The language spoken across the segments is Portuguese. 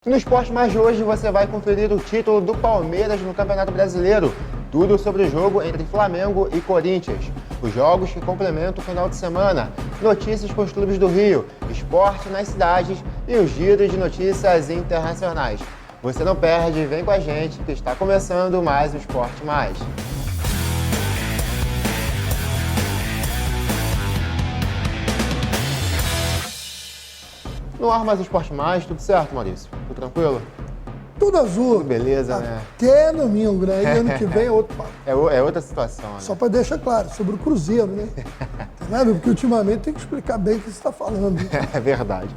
No Esporte Mais de hoje você vai conferir o título do Palmeiras no Campeonato Brasileiro. Tudo sobre o jogo entre Flamengo e Corinthians. Os jogos que complementam o final de semana. Notícias com os clubes do Rio, esporte nas cidades e o giro de notícias internacionais. Você não perde, vem com a gente que está começando mais o Esporte Mais. No ar mais o Esporte Mais, tudo certo, Maurício? Tudo tranquilo? Tudo azul. Tudo beleza, né? Até domingo, né? E ano que vem é outro papo. É outra situação, né? Só para deixar claro, sobre o Cruzeiro, né? Entendeu? Porque ultimamente tem que explicar bem o que você está falando. É verdade.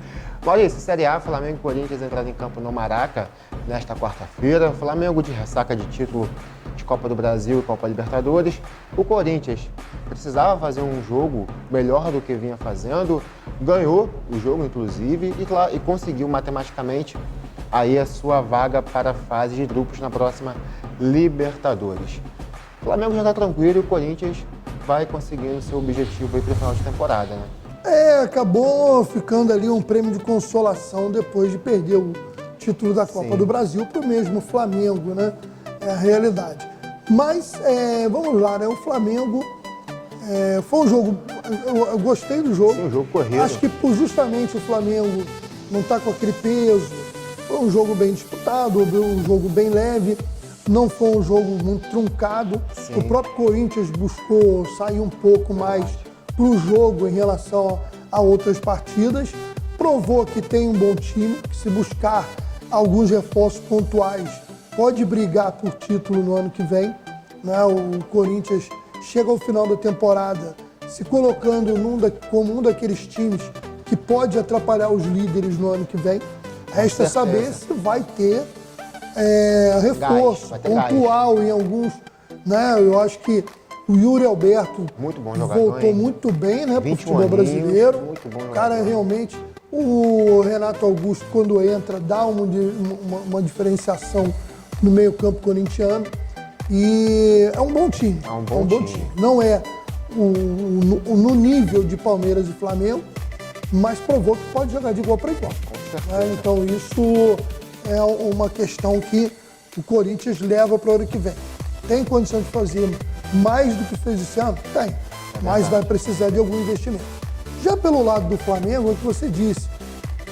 Maurício, Série A, Flamengo e Corinthians entraram em campo no Maraca nesta quarta-feira. Flamengo de ressaca de título de Copa do Brasil e Copa Libertadores. O Corinthians precisava fazer um jogo melhor do que vinha fazendo, ganhou o jogo, inclusive, e conseguiu matematicamente aí a sua vaga para a fase de grupos na próxima Libertadores. O Flamengo já está tranquilo e o Corinthians vai conseguindo seu objetivo aí para o final de temporada, né? Acabou ficando ali um prêmio de consolação depois de perder o título da Copa do Brasil para o mesmo Flamengo, né? É a realidade. Mas, vamos lá, né? O Flamengo foi um jogo, eu gostei do jogo. Sim, um jogo corrido. Acho que justamente o Flamengo não está com aquele peso. Foi um jogo bem disputado, um jogo bem leve. Não foi um jogo muito truncado. Sim. O próprio Corinthians buscou sair um pouco mais para o jogo em relação a outras partidas. Provou que tem um bom time, que se buscar alguns reforços pontuais, pode brigar por título no ano que vem, né? O Corinthians chega ao final da temporada se colocando como um daqueles times que pode atrapalhar os líderes no ano que vem. Resta saber se vai ter reforço pontual em alguns, né? Eu acho que o Yuri Alberto muito bom jogador, voltou muito bem, né, para o futebol brasileiro. Muito bom jogador. Cara, realmente, o Renato Augusto, quando entra, dá uma diferenciação no meio-campo corintiano. E é um bom time. É um bom time. Não é no nível de Palmeiras e Flamengo, mas provou que pode jogar de igual para igual. Então isso é uma questão que o Corinthians leva para o ano que vem. Tem condição de fazer mais do que fez esse ano? Tem. Mas vai precisar de algum investimento. Já pelo lado do Flamengo, é o que você disse.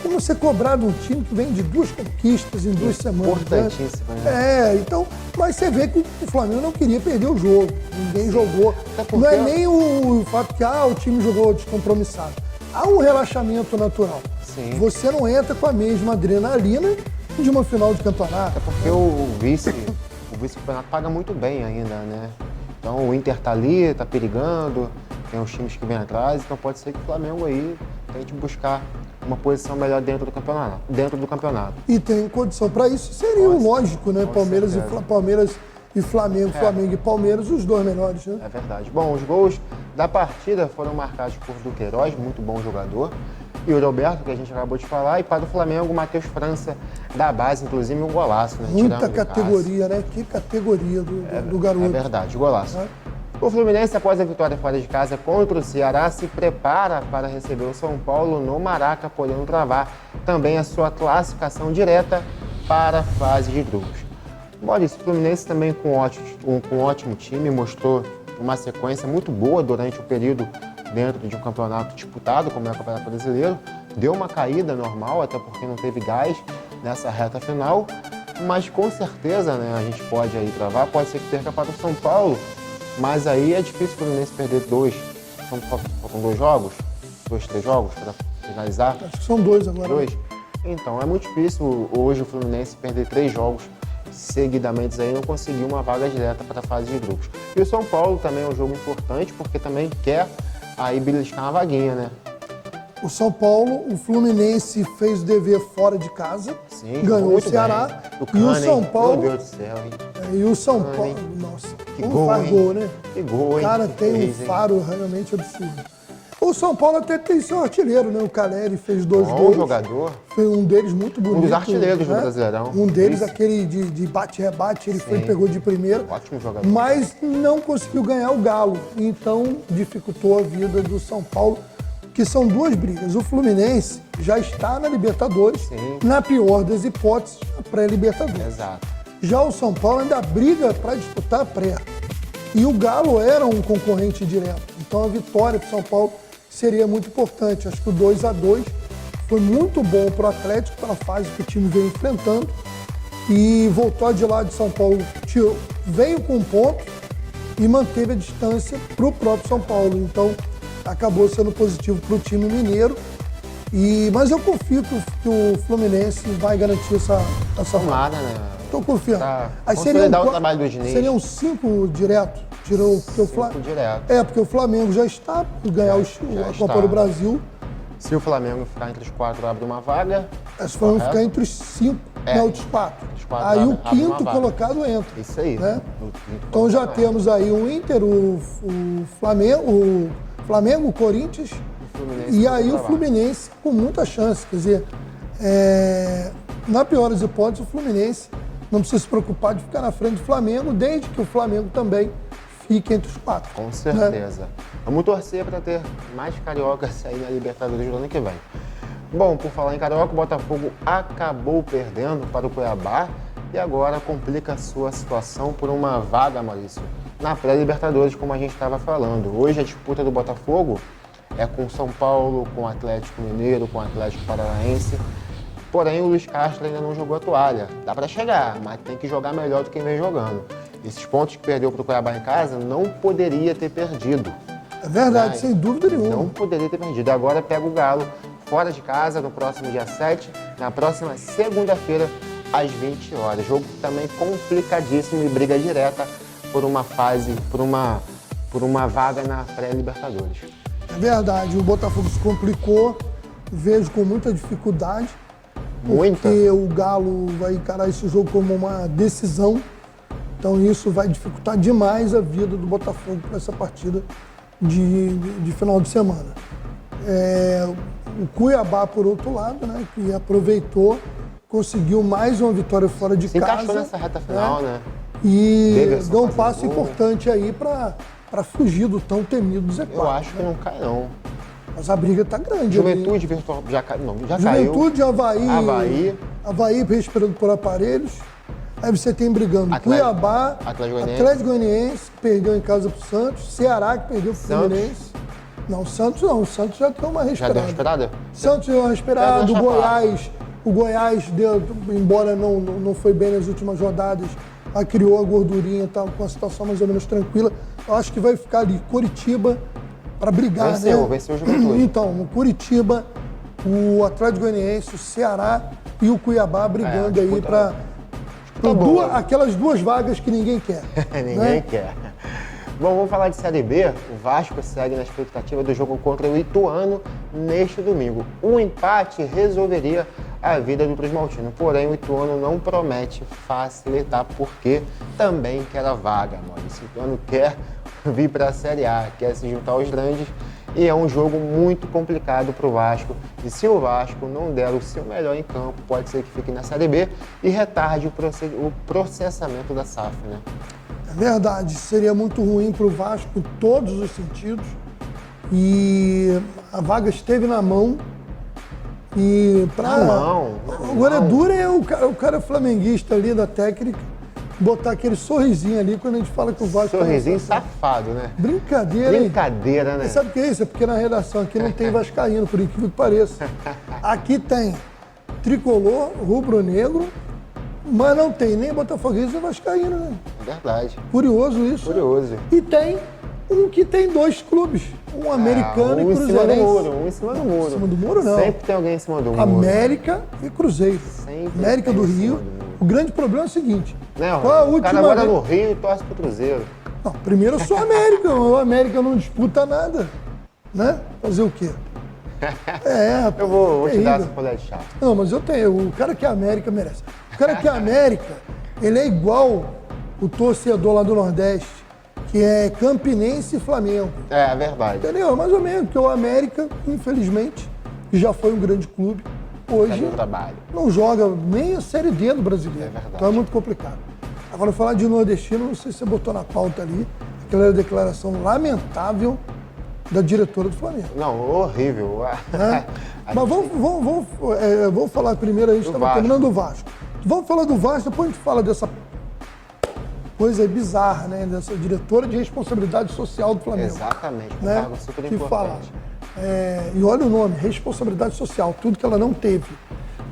Como você cobrar de um time que vem de 2 conquistas em 2 semanas. Importantíssimo, né? Então, mas você vê que o Flamengo não queria perder o jogo. Ninguém jogou. Não é nem o fato que o time jogou descompromissado. Há um relaxamento natural. Sim. Você não entra com a mesma adrenalina de uma final de campeonato. É porque o vice-campeonato paga muito bem ainda, né? Então o Inter tá ali, tá perigando, tem os times que vêm atrás, então pode ser que o Flamengo aí tente buscar uma posição melhor dentro do campeonato. E tem condição para isso, seria lógico, né? Palmeiras e Flamengo, Flamengo e Palmeiras, os dois melhores, né? É verdade. Bom, os gols da partida foram marcados por Duqueiroz, muito bom jogador, e o Roberto, que a gente acabou de falar, e para o Flamengo, o Matheus França, da base, inclusive um golaço, né? Muita categoria, né? Que categoria do garoto. É verdade, golaço. O Fluminense, após a vitória fora de casa contra o Ceará, se prepara para receber o São Paulo no Maraca, podendo travar também a sua classificação direta para a fase de grupos. Maurício, o Fluminense também com um ótimo time, mostrou uma sequência muito boa durante o período dentro de um campeonato disputado, como é o Campeonato Brasileiro. Deu uma caída normal, até porque não teve gás nessa reta final, mas com certeza, né, a gente pode aí travar, pode ser que perca para o São Paulo, mas aí é difícil o Fluminense perder faltam 2 jogos, 2, 3 jogos para finalizar. Acho que são 2 agora. 2? Então, é muito difícil hoje o Fluminense perder 3 jogos seguidamente aí, não conseguir uma vaga direta para a fase de grupos. E o São Paulo também é um jogo importante, porque também quer aí beliscar uma vaguinha, né? O São Paulo, o Fluminense fez o dever fora de casa, ganhou o Ceará. E o São Paulo. Meu Deus do céu, hein? E o São Paulo, nossa, que gol, hein? Gol, né? Que gol, hein? Cara, tem um faro realmente absurdo. O São Paulo até tem seu artilheiro, né? O Caleri fez 2 gols. Bom jogador. Foi um deles muito bonito. Um dos artilheiros do Brasileirão. Um deles, aquele de bate-rebate, ele pegou de primeira. Ótimo jogador. Mas não conseguiu ganhar o Galo. Então, dificultou a vida do São Paulo, que são 2 brigas. O Fluminense, já está na Libertadores, Sim. na pior das hipóteses, a pré-Libertadores. Exato. Já o São Paulo ainda briga para disputar a pré. E o Galo era um concorrente direto. Então a vitória para o São Paulo seria muito importante. Acho que o 2-2 foi muito bom para o Atlético, pela fase que o time veio enfrentando. E voltou de lá de São Paulo, veio com um ponto e manteve a distância para o próprio São Paulo. Então acabou sendo positivo para o time mineiro. Mas eu confio que o Fluminense vai garantir essa Tomada, né? Estou confiando. Tá. Aí Consolidar o trabalho do Diniz. seriam 5 direto. Tirou o Flamengo. Direto. Porque o Flamengo já está por ganhar a Copa do Brasil. Se o Flamengo ficar entre os 4, abre uma vaga. Se o Flamengo ficar entre os 5, outros 4. Aí o quinto colocado entra. Isso aí. Né? Então já temos aí o Inter, o Flamengo, o Corinthians e aí o Fluminense com muita chance. Quer dizer, na pior das hipóteses, o Fluminense não precisa se preocupar de ficar na frente do Flamengo, desde que o Flamengo também fique entre os 4. Com certeza. Né? Vamos torcer para ter mais cariocas aí na Libertadores do ano que vem. Bom, por falar em carioca, o Botafogo acabou perdendo para o Cuiabá e agora complica a sua situação por uma vaga, Maurício, na pré-Libertadores, como a gente estava falando. Hoje a disputa do Botafogo é com São Paulo, com o Atlético Mineiro, com o Atlético Paranaense. Porém, o Luiz Castro ainda não jogou a toalha. Dá para chegar, mas tem que jogar melhor do que vem jogando. Esses pontos que perdeu para o Cuiabá em casa não poderia ter perdido. É verdade, sem dúvida nenhuma. Não poderia ter perdido. Agora pega o Galo fora de casa no próximo dia 7, na próxima segunda-feira, às 20 horas. Jogo também complicadíssimo e briga direta por uma fase, por uma vaga na pré-Libertadores. É verdade, o Botafogo se complicou, vejo com muita dificuldade. Porque o Galo vai encarar esse jogo como uma decisão. Então isso vai dificultar demais a vida do Botafogo para essa partida de final de semana. O Cuiabá, por outro lado, né, que aproveitou, conseguiu mais uma vitória fora de casa. Se encaixou nessa reta final, né? E deu um passo importante aí para fugir do tão temido Z4. Eu acho que não cai, não. Mas a briga tá grande. Juventude virtual já caiu. Juventude, Avaí respirando por aparelhos. Aí você tem brigando Cuiabá, Atlético Goianiense, que perdeu em casa pro Santos, Ceará, que perdeu pro Fluminense. Não, Santos não. O Santos já deu uma respirada. Já deu uma respirada? Santos deu uma respirada. O Goiás deu, embora não foi bem nas últimas rodadas, criou a gordurinha, tá com a situação mais ou menos tranquila. Eu acho que vai ficar ali Coritiba para brigar, venceu o Juventude. Então, o Coritiba, o Atlético Goianiense, o Ceará e o Cuiabá brigando aí para aquelas duas vagas que ninguém quer. Ninguém quer. Bom, vamos falar de Série B. O Vasco segue na expectativa do jogo contra o Ituano neste domingo. Um empate resolveria a vida do Cruz Maltino, porém o Ituano não promete facilitar porque também quer a vaga, mano. O Ituano quer vir para a Série A, quer se juntar aos grandes e é um jogo muito complicado para o Vasco. E se o Vasco não der o seu melhor em campo, pode ser que fique na Série B e retarde o processamento da SAF, né? É verdade, seria muito ruim para o Vasco em todos os sentidos. E a vaga esteve na mão. E agora é duro o cara flamenguista ali da técnica botar aquele sorrisinho ali quando a gente fala que o Vasco... Sorrisinho safado, né? Brincadeira, né? E sabe o que é isso? É porque na redação aqui não tem vascaíno, por incrível que pareça. Aqui tem tricolor, rubro-negro, mas não tem nem botafoguense nem vascaíno, né? Verdade. Curioso isso. Curioso. E tem um que tem dois clubes, um americano e cruzeirense. Um em cima do muro. Em cima do muro, não. Sempre tem alguém em cima do muro. América e Cruzeiro. Sempre América do Rio. O grande problema é o seguinte. Qual a última o cara mora no Rio e torce pro Cruzeiro. Não, primeiro eu sou América. O América não disputa nada. Né? Fazer o quê? Eu vou te dar essa colher de chá. Não, mas eu tenho. O cara que é América merece. O cara que é América, ele é igual o torcedor lá do Nordeste, que é Campinense e Flamengo. É verdade. Entendeu? Mais ou menos, porque o América, infelizmente, que já foi um grande clube, hoje não joga nem a Série D do brasileiro. É verdade. Então é muito complicado. Agora, falar de nordestino, não sei se você botou na pauta ali, aquela declaração lamentável da diretora do Flamengo. Não, horrível. Né? Mas vamos falar primeiro, a gente estava terminando do Vasco. Vamos falar do Vasco, depois a gente fala dessa coisa bizarra, né? Dessa diretora de responsabilidade social do Flamengo. Exatamente, um né? cargo super importante. Que fala. E olha o nome, responsabilidade social, tudo que ela não teve.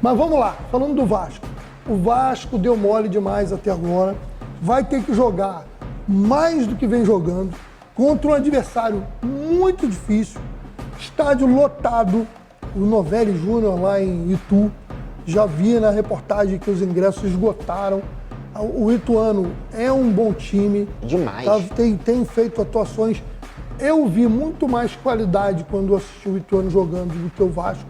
Mas vamos lá, falando do Vasco. O Vasco deu mole demais até agora, vai ter que jogar mais do que vem jogando, contra um adversário muito difícil, estádio lotado, o Novelli Júnior lá em Itu, já vi na reportagem que os ingressos esgotaram. O Ituano é um bom time. Demais. Tem feito atuações. Eu vi muito mais qualidade quando assisti o Ituano jogando do que o Vasco.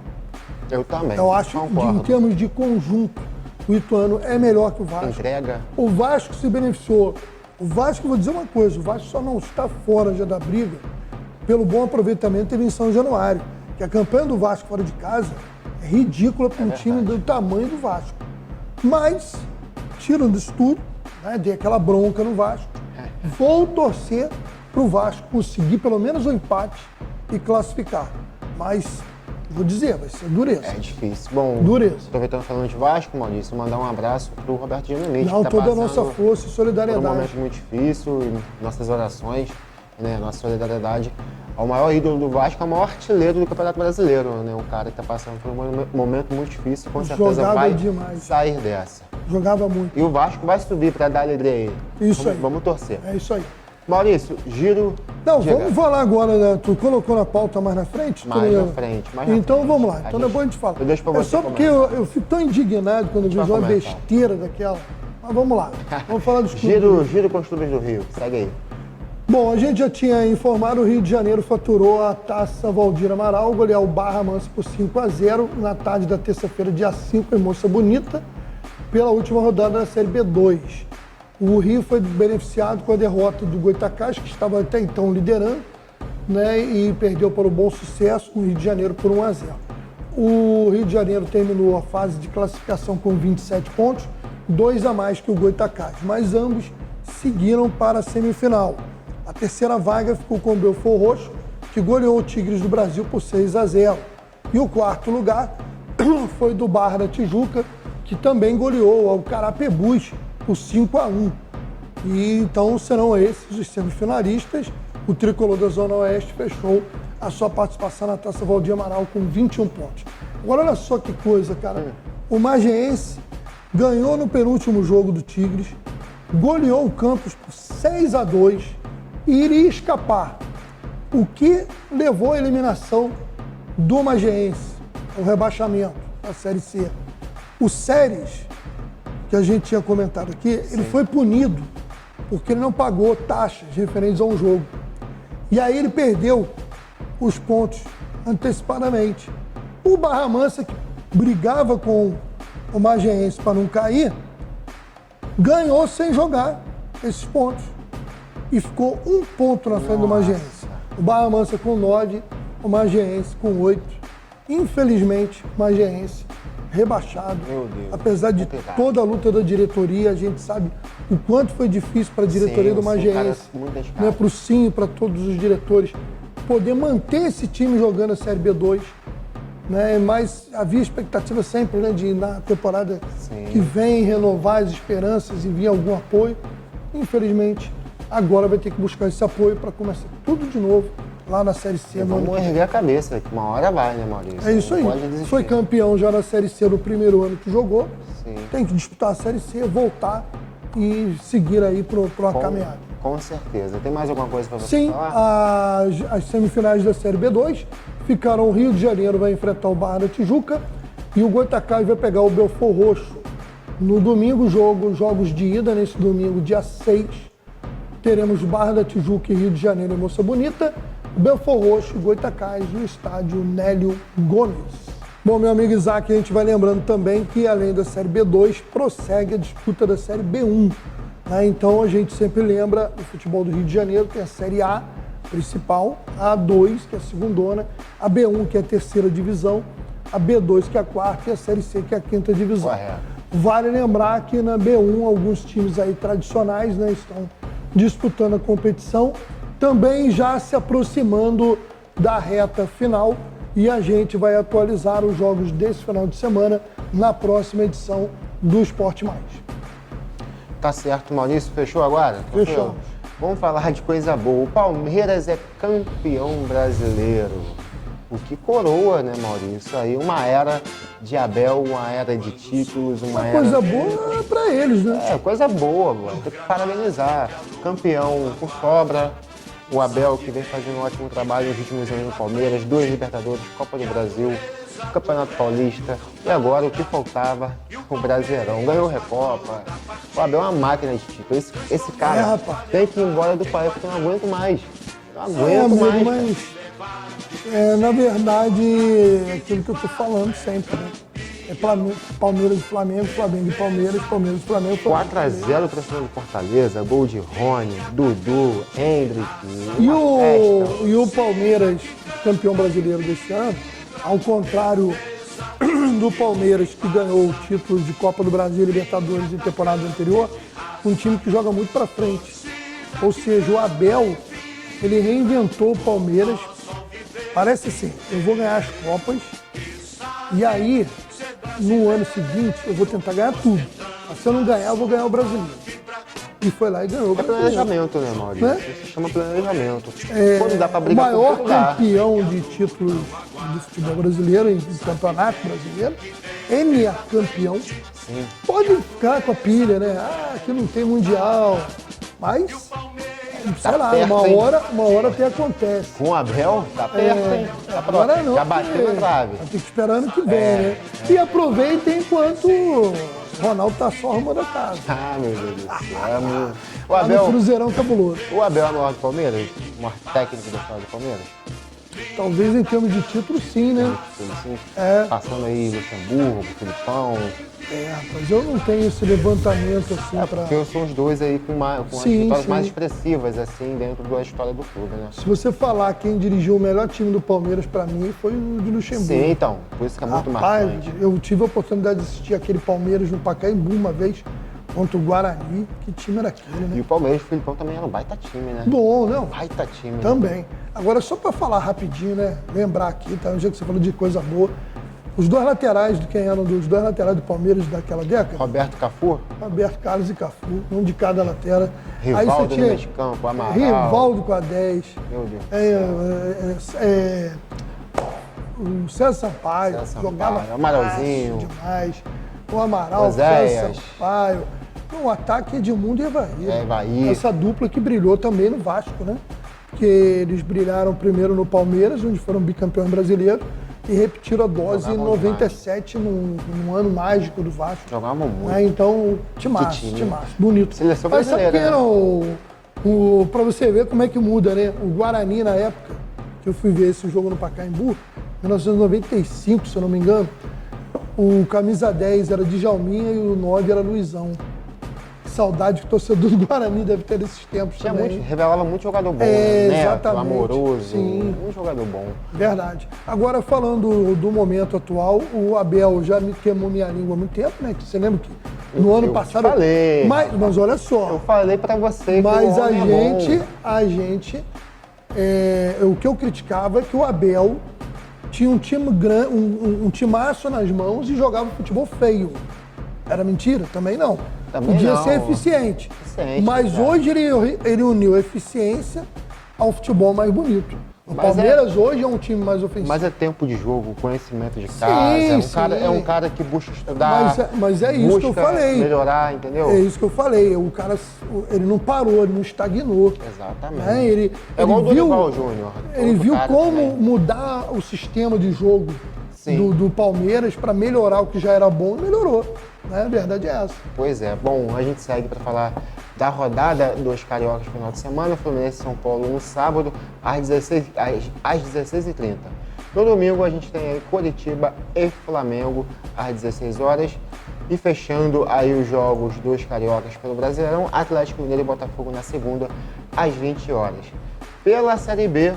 Eu também. Eu acho que em termos de conjunto, o Ituano é melhor que o Vasco. Entrega. O Vasco se beneficiou. O Vasco, vou dizer uma coisa, o Vasco só não está fora já da briga pelo bom aproveitamento que teve em São Januário. Que a campanha do Vasco fora de casa é ridícula para um time do tamanho do Vasco. Mas, tirando isso tudo, né, dei aquela bronca no Vasco, vou torcer para o Vasco conseguir pelo menos um empate e classificar. Mas, vou dizer, vai ser dureza. É difícil. Bom, dureza. Aproveitando falando de Vasco, Maurício, mandar um abraço para o Roberto Dinamite. Não, toda a nossa força e solidariedade. Por um momento muito difícil, e nossas orações, né, nossa solidariedade ao maior ídolo do Vasco, ao maior artilheiro do Campeonato Brasileiro, né? Um cara que está passando por um momento muito difícil, com certeza vai sair dessa. Jogava muito. E o Vasco vai subir para dar alegria a ele. Isso aí. Vamos torcer. É isso aí. Maurício, giro. Não, vamos falar agora, né? Tu colocou na pauta mais na frente? Mais na frente. Então vamos lá. Então depois a gente fala. Eu deixo pra você. É só porque eu fico tão indignado quando eu vejo uma besteira daquela. Mas vamos lá. Vamos falar dos clubes. Giro com os clubes do Rio. Segue aí. Bom, a gente já tinha informado, o Rio de Janeiro faturou a Taça Valdir Amaral, golear o Barra Mansa por 5-0 na tarde da terça-feira, dia 5, em Moça Bonita, pela última rodada da Série B2. O Rio foi beneficiado com a derrota do Goitacás, que estava até então liderando, né, e perdeu para o Bom Sucesso no Rio de Janeiro por 1-0. O Rio de Janeiro terminou a fase de classificação com 27 pontos, 2 a mais que o Goitacás, mas ambos seguiram para a semifinal. A terceira vaga ficou com o Belfort Roxo, que goleou o Tigres do Brasil por 6-0. E o quarto lugar foi do Barra da Tijuca, que também goleou o Carapebus por 5-1. E então serão esses os semifinalistas. O tricolor da Zona Oeste fechou a sua participação na Taça Valdir Amaral com 21 pontos. Agora olha só que coisa, cara. O Magiense ganhou no penúltimo jogo do Tigres, goleou o Campos por 6-2 e iria escapar. O que levou à eliminação do Magiense, o rebaixamento da Série C. O Séries, que a gente tinha comentado aqui, ele foi punido porque ele não pagou taxas referentes a um jogo. E aí ele perdeu os pontos antecipadamente. O Barra Mansa, que brigava com o Magiense para não cair, ganhou sem jogar esses pontos. E ficou 1 ponto na frente do Magiense. O Barra Mansa com 9, o Magiense com 8. Infelizmente, o Magiense rebaixado. Meu Deus, apesar de toda a luta da diretoria, a gente sabe o quanto foi difícil para a diretoria do Magiense, né, para o Sim e para todos os diretores, poder manter esse time jogando a Série B2. Né, mas havia expectativa sempre, né, de na temporada que vem renovar as esperanças e vir algum apoio. Infelizmente, agora vai ter que buscar esse apoio para começar tudo de novo lá na Série C. Vamos erguer a cabeça, que uma hora vai, né, Maurício? É isso aí. Foi campeão já na Série C no primeiro ano que jogou. Sim. Tem que disputar a Série C, voltar e seguir aí para uma caminhada. Com certeza. Tem mais alguma coisa para você falar? Sim, as semifinais da Série B2 ficaram: o Rio de Janeiro vai enfrentar o Barra da Tijuca e o Goitacás vai pegar o Belfort Roxo. No domingo, jogos de ida, nesse domingo, dia 6, teremos Barra da Tijuca e Rio de Janeiro em Moça Bonita, Belfort Roxo e Goitacás no estádio Nélio Gomes. Bom, meu amigo Isaac, a gente vai lembrando também que, além da Série B2, prossegue a disputa da Série B1. Né? Então, a gente sempre lembra, o futebol do Rio de Janeiro tem a Série A principal, a A2, que é a segundona, a B1, que é a terceira divisão, a B2, que é a quarta, e a Série C, que é a quinta divisão. Vale lembrar que na B1, alguns times aí tradicionais, né, estão disputando a competição, também já se aproximando da reta final e a gente vai atualizar os jogos desse final de semana na próxima edição do Esporte Mais. Tá certo, Maurício. Fechou agora? Fechou. Vamos falar de coisa boa. O Palmeiras é campeão brasileiro. O que coroa, né, Maurício? Aí uma era de Abel, uma era de títulos, uma era... Coisa boa pra eles, né? É, coisa boa, mano. Tem que parabenizar. Campeão com sobra. O Abel, que vem fazendo um ótimo trabalho nos últimos anos no Palmeiras. 2 Libertadores, Copa do Brasil, Campeonato Paulista. E agora, o que faltava? O Brasileirão. Ganhou Recopa. O Abel é uma máquina de título. Esse cara tem que ir embora do país, porque eu não aguento mais. Não aguento mais. Mas na verdade, é aquilo que eu tô falando sempre, né? É Palmeiras e Flamengo, Flamengo e Palmeiras, Palmeiras e Flamengo. 4-0 para cima do Fortaleza, gol de Rony, Dudu, Hendrick. E o Palmeiras, campeão brasileiro desse ano, ao contrário do Palmeiras, que ganhou o título de Copa do Brasil e Libertadores em temporada anterior, um time que joga muito para frente. Ou seja, o Abel, ele reinventou o Palmeiras. Parece assim, eu vou ganhar as Copas e aí, no ano seguinte, eu vou tentar ganhar tudo. Mas se eu não ganhar, eu vou ganhar o Brasileiro. E foi lá e ganhou o Brasileiro. É planejamento, né, Maurício? Né? Isso se chama planejamento. Quando dá pra O brigar maior com lugar. campeão de títulos do futebol brasileiro, em campeonato brasileiro, ele é campeão. Sim. Pode ficar com a pilha, né? Ah, aqui não tem mundial. Mas, sei lá, perto, uma hora até acontece. Com o Abel, tá perto, hein? Tá Agora próximo. não. Já bateu na trave. Vai ter que esperar ano que vem, né? E aproveitem enquanto o Ronaldo tá só arrumando a casa. Ah, meu Deus do céu. O Lá no Abel, Cruzeirão cabuloso. o Abel é o maior do Palmeiras? O maior técnico da história do Palmeiras? Talvez em termos de título, sim, né? Assim, É. Passando aí Luxemburgo, Filipão. Mas eu não tenho esse levantamento assim pra... Porque são os dois aí com as Sim, vitórias sim. mais expressivas, assim, dentro da história do clube, né? Se você falar quem dirigiu o melhor time do Palmeiras pra mim foi o de Luxemburgo. Sim, então. Por isso que é muito Rapaz, marcante. eu tive a oportunidade de assistir aquele Palmeiras no Pacaembu uma vez contra o Guarani. Que time era aquele, né? E o Palmeiras, o Filipão também era um baita time, né? Bom, não? Baita time. né? Também. Agora, só pra falar rapidinho, né? Lembrar aqui, tá? No dia que você falou de coisa boa. Os dois laterais, de quem eram os dois laterais do Palmeiras daquela década, Roberto Cafu, Roberto Carlos e Cafu, um de cada lateral. Rivaldo no meio de campo, Amaral. Rivaldo com a 10. Meu Deus. O César Sampaio, César Sampaio, jogava Amaralzinho. fácil demais. O Amaral, o Oséias. César Sampaio. O ataque Edmundo e Evair. Evair. Essa dupla que brilhou também no Vasco, né? Porque eles brilharam primeiro no Palmeiras, onde foram bicampeões brasileiros, e repetiram a dose em Jogavam 97, num ano mágico do Vasco. Jogavam muito. Então, timaço, time. timaço, bonito. Seleção Mas sabe brasileira, quem era pra você ver como é que muda, né? O Guarani, na época, que eu fui ver esse jogo no Pacaembu, 1995, se eu não me engano, o camisa 10 era Djalminha e o 9 era Luizão. Saudade que o torcedor do Guarani deve ter desses tempos Tinha também. revelava muito jogador bom, É, né? Neto, exatamente. Amoroso, Sim. muito jogador bom. Verdade. Agora, falando do momento atual, o Abel já me queimou minha língua há muito tempo, né? Que você lembra que no ano eu passado... te falei. Mas olha só. Eu falei pra você Mas que o homem o que eu criticava é que o Abel tinha um time grande, um timaço nas mãos e jogava futebol feio. Era mentira? Também não. Também Podia não. ser eficiente. Mas cara. hoje ele uniu a eficiência ao futebol mais bonito. O Mas Palmeiras hoje é um time mais ofensivo. Mas é tempo de jogo, conhecimento de casa. Sim. É um cara que busca estudar. Mas é isso que eu busca falei. melhorar, entendeu? É isso que eu falei. O cara, ele não parou, ele não estagnou. Exatamente. Né? Ele igual o viu, Dorival Júnior. ele outro viu cara como também. mudar o sistema de jogo Sim. do Palmeiras para melhorar o que já era bom e melhorou. Né? A verdade é essa. Pois é. Bom, a gente segue para falar da rodada dos Cariocas no final de semana. Fluminense e São Paulo no sábado, às 16h30. No domingo, a gente tem aí Coritiba e Flamengo, às 16 horas. E fechando aí os jogos dos Cariocas pelo Brasileirão, Atlético Mineiro e Botafogo na segunda, às 20 horas. Pela Série B,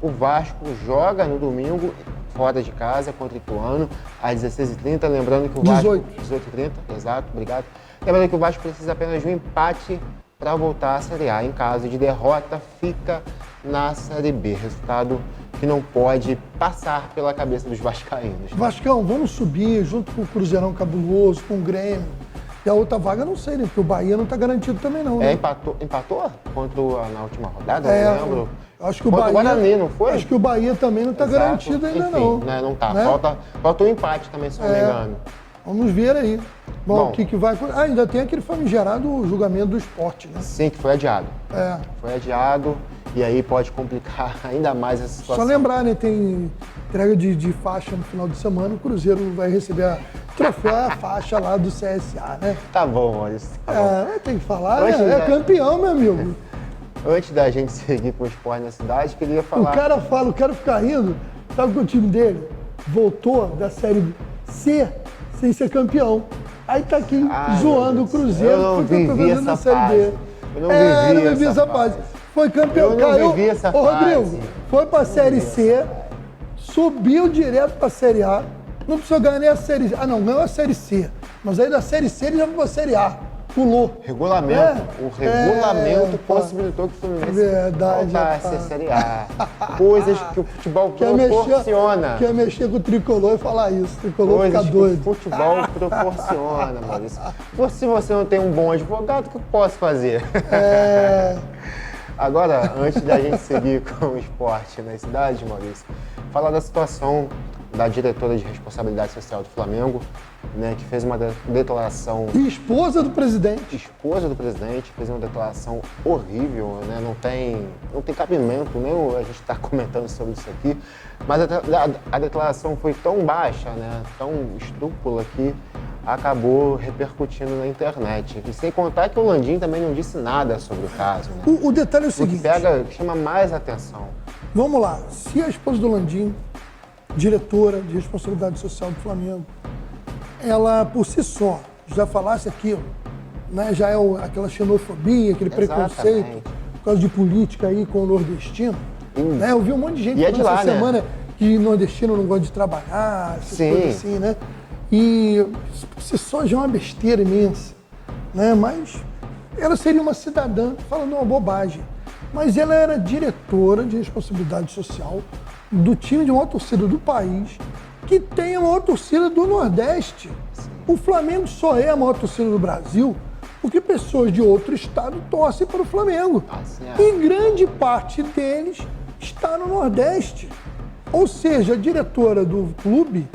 o Vasco joga no domingo, fora de casa, contra o Ituano, às 16h30. Lembrando que o Vasco... 18h30, exato, obrigado. Lembrando que o Vasco precisa apenas de um empate para voltar à Série A. Em caso de derrota, fica na Série B. Resultado que não pode passar pela cabeça dos vascaínos. Vascão, vamos subir junto com o Cruzeirão cabuloso, com o Grêmio. E a outra vaga, não sei, né? Porque o Bahia não está garantido também, não. Né? Empatou na última rodada? É, não lembro. Acho que o Bahia, Guarani, não foi? Acho que o Bahia também não está garantido ainda, enfim, não. Né, não está. Né? Falta um empate também, se não me engano. Vamos ver aí. Bom, o que vai... ainda tem aquele famigerado julgamento do esporte, né? Sim, que foi adiado. É. Foi adiado e aí pode complicar ainda mais essa situação. Só lembrar, né? Tem entrega de faixa no final de semana, o Cruzeiro vai receber a troféu, a faixa lá do CSA, né? Tá bom, Maurício. Tá bom. Tem que falar, né? É campeão, meu amigo. Antes da gente seguir com o esporte na cidade, queria falar... O cara fica rindo, sabe que o time dele voltou da Série C sem ser campeão. Aí tá aqui zoando o Cruzeiro. Eu não vivi essa fase. Eu não vivi essa fase. Foi campeão, eu não vivi essa fase. Rodrigo, foi pra Série C, subiu direto pra Série A, não precisou ganhar nem a Série A. Não, ganhou a Série C. Mas aí da Série C ele já foi pra Série A. Pulou. O regulamento possibilitou que o Fluminense voltasse a Série A. Coisas que o futebol proporciona. Quer mexer com o tricolor e falar isso. O tricolor fica doido. Que o futebol proporciona, Maurício. Se você não tem um bom advogado, o que eu posso fazer? Agora, antes da gente seguir com o esporte nas cidades, Maurício, falar da situação da diretora de responsabilidade social do Flamengo, né, que fez uma declaração... Esposa do presidente. Esposa do presidente, fez uma declaração horrível, né, não tem cabimento, nem a gente está comentando sobre isso aqui, mas a declaração foi tão baixa, né, tão estrúpula que acabou repercutindo na internet. E sem contar que o Landim também não disse nada sobre o caso. Né? O detalhe é o seguinte... O que chama mais atenção. Vamos lá, se a esposa do Landim, diretora de responsabilidade social do Flamengo, ela por si só já falasse aquilo, né? Já é aquela xenofobia, aquele preconceito por causa de política aí com o nordestino. Né? Eu vi um monte de gente falando essa semana que nordestino não gosta de trabalhar, essas coisas assim, né? E por si só já é uma besteira imensa, né? Mas ela seria uma cidadã falando uma bobagem. Mas ela era diretora de responsabilidade social do time de maior torcida do país, que tem a maior torcida do Nordeste. O Flamengo só é a maior torcida do Brasil porque pessoas de outro estado torcem para o Flamengo. E grande parte deles está no Nordeste. Ou seja, a diretora do clube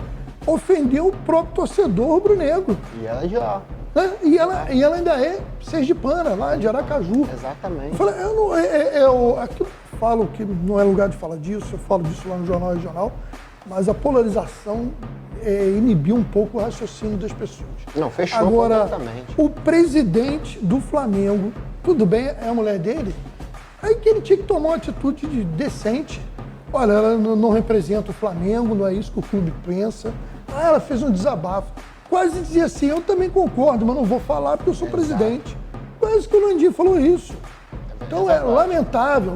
ofendeu o próprio torcedor rubro-negro. E ela de lá. Né? E ela ainda é sergipana, lá de Aracaju. Exatamente. Eu falei, aqui eu falo que não é lugar de falar disso, eu falo disso lá no Jornal Regional, mas a polarização inibiu um pouco o raciocínio das pessoas. Não, fechou completamente. O presidente do Flamengo, tudo bem, é a mulher dele, aí que ele tinha que tomar uma atitude decente. Olha, ela não representa o Flamengo, não é isso que o clube pensa. Ela fez um desabafo. Quase dizia assim, eu também concordo, mas não vou falar porque eu sou presidente. Quase que o Landim falou isso. Então é lamentável,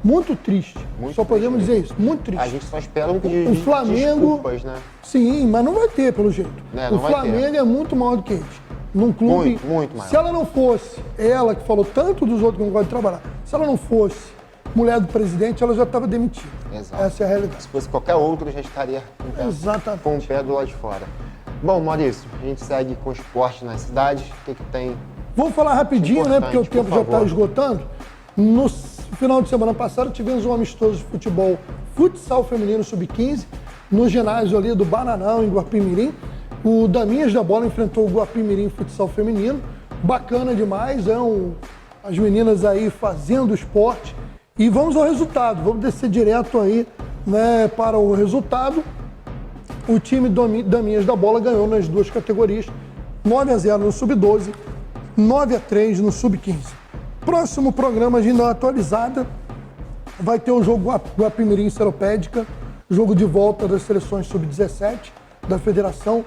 muito triste. Só podemos dizer isso, muito triste. A gente só espera um pedido de desculpas, né? Sim, mas não vai ter, pelo jeito. O Flamengo é muito maior do que eles. Num clube, muito maior. Se ela não fosse, ela que falou tanto dos outros que não gostam de trabalhar, se ela não fosse mulher do presidente, ela já estava demitida. Exato. Essa é a realidade. Se fosse qualquer outro, já estaria com o pé do lado de fora. Bom, Maurício, a gente segue com o esporte nas cidades. O que tem? Vamos falar rapidinho, né? Porque o tempo já está esgotando. No final de semana passado, tivemos um amistoso de futebol, futsal feminino sub-15, no ginásio ali do Bananão, em Guapimirim. O Daminhas da Bola enfrentou o Guapimirim futsal feminino. Bacana demais, as meninas aí fazendo esporte. E vamos ao resultado, vamos descer direto aí, né, para o resultado. O time Daminhas da Bola ganhou nas duas categorias, 9-0 no sub-12, 9-3 no sub-15. Próximo programa, agenda atualizada, vai ter o jogo Guapimirim Seropédica, jogo de volta das seleções sub-17 da federação.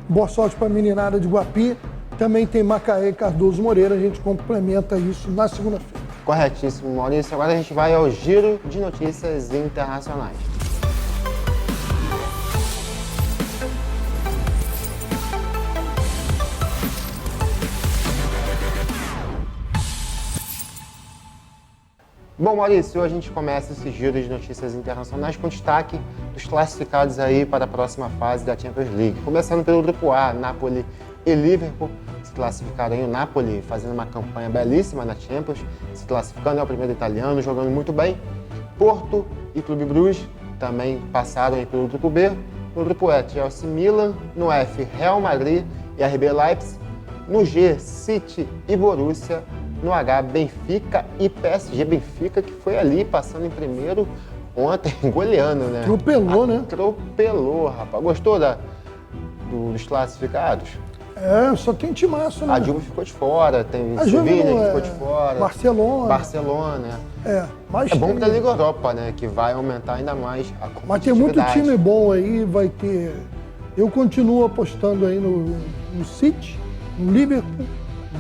Boa sorte para a meninada de Guapi. Também tem Macaé e Cardoso Moreira, a gente complementa isso na segunda-feira. Corretíssimo, Maurício. Agora a gente vai ao giro de notícias internacionais. Bom, Maurício, hoje a gente começa esse giro de notícias internacionais com destaque dos classificados aí para a próxima fase da Champions League. Começando pelo Grupo A, Napoli e Liverpool se classificaram aí. O Napoli fazendo uma campanha belíssima na Champions, se classificando, é o primeiro italiano, jogando muito bem. Porto e Clube Bruges também passaram aí pelo Grupo B. No Grupo E, Chelsea, Milan. No F, Real Madrid e RB Leipzig. No G, City e Borussia. No H, Benfica e PSG. Benfica que foi ali passando em primeiro ontem, goleando, né? Atropelou, né? Atropelou, rapaz. Gostou dos classificados? É, só tem timaço, né? A Juve ficou de fora, tem A Juve Sevilha não que é. ficou de fora. Barcelona. Mas é bom para a Liga Europa, né? Que vai aumentar ainda mais a competitividade. Mas tem muito time bom aí, vai ter... Eu continuo apostando aí no City, no Liverpool,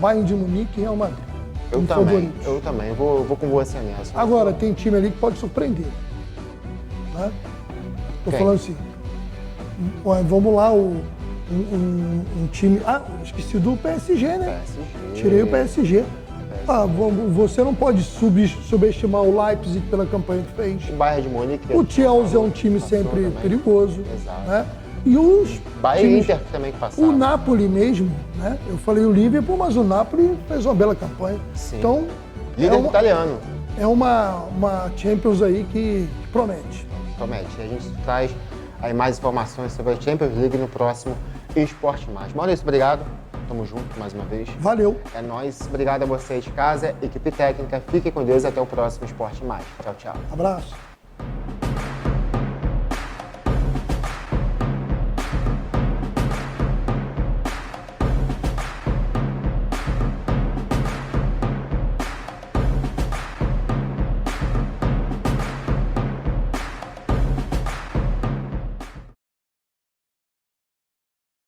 Bayern de Munique e Real Madrid. Eu também. Vou com você nessa. Agora, tem time ali que pode surpreender. Né? Tô falando assim, vamos lá, um time... Ah, esqueci do PSG, né? Tirei o PSG. Você não pode subestimar o Leipzig pela campanha que fez. O Bayern de Munique. O Chelsea é um time sempre perigoso. Exato. Né? E os Bayern e Inter também que passaram. O Napoli mesmo, né? Eu falei o Liverpool, mas o Napoli fez uma bela campanha. Sim. Então, líder italiano. É uma Champions aí que promete. Promete. A gente traz aí mais informações sobre a Champions League no próximo Esporte Mais. Maurício, obrigado. Tamo junto mais uma vez. Valeu. É nóis. Obrigado a você de casa, equipe técnica. Fique com Deus e até o próximo Esporte Mais. Tchau, tchau. Abraço.